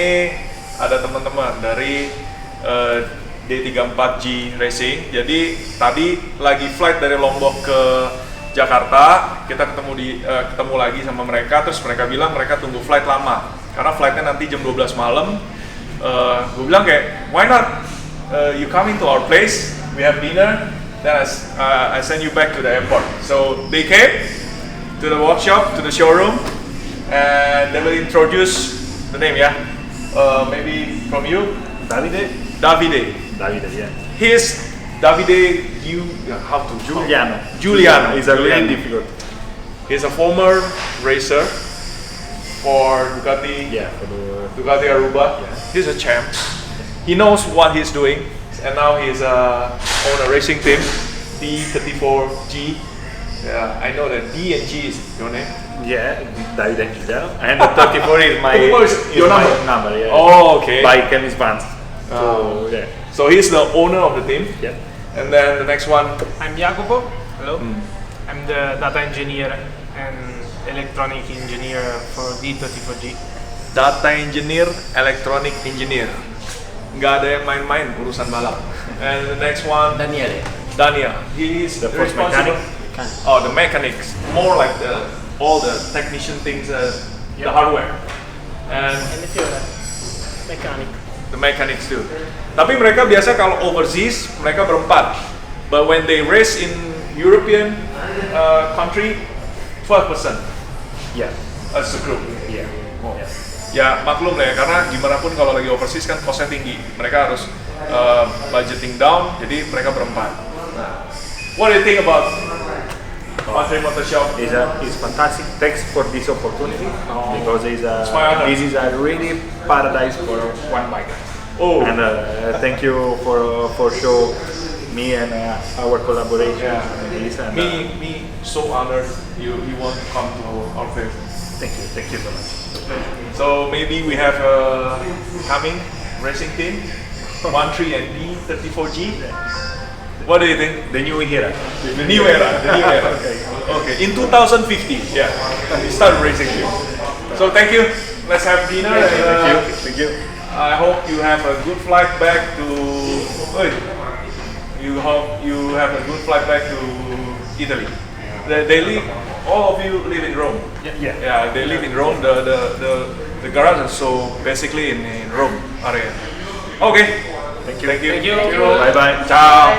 ini ada teman-teman dari D34G Racing. Jadi tadi lagi flight dari Lombok ke Jakarta, kita ketemu lagi sama mereka, terus mereka bilang mereka tunggu flight lama karena flightnya nanti jam 12 malam. Gue bilang kayak, why not you coming to our place, we have dinner, then I send you back to the airport. So they came to the workshop, to the showroom, and they will introduce the name, yeah? Maybe from you? Davide, yeah. He's Davide, Giuliano. It's a really difficult. He's a former racer for Ducati. Yeah, for the Ducati Aruba. Yeah. He's a champ. He knows what he's doing, and now he's on a racing team, D34G. Yeah, I know that D and G is your name. Yeah, Davide and Giuliano, and the 34 is my your number. Yeah. Oh, okay. By Chemist Vance. So yeah. So he's the owner of the team. Yeah. And then the next one. I'm Jacopo. Hello. I'm the data engineer and electronic engineer for D34G. Data engineer, electronic engineer. Nggak ada yang main-main urusan balap. And the next one. Daniele. Daniel. He is The first responsible. Oh, the mechanics. More like all the technician things, the hardware. And the fiore. Mechanic. The mechanics too. Tapi mereka biasa kalau overseas mereka berempat. But when they race in European country, 12%. Yeah. As a group. Yeah. Oh. Ya maklum lah ya, karena gimana pun kalau lagi overseas kan costnya tinggi. Mereka harus budgeting down, jadi mereka berempat. Nah, what do you think about Motor Shop? It's fantastic. Thanks for this opportunity because this is a really paradise for one biker. Oh. And thank you for show me and our collaboration. Yeah. In this and, Me so honored you want to come to our place. Thank you so much. So maybe we have a coming racing team, 13 and D34G. What do you think? The new era. The new era. Okay. In 2050, yeah, we start racing team. So thank you. Let's have dinner. Thank you. I hope you have a good flight back to. You hope you have a good flight back to Italy. They live. All of you live in Rome. Yeah. They live in Rome. The garage is so basically in Rome area. Okay. Thank you. Thank you. Thank you. Bye bye. Ciao.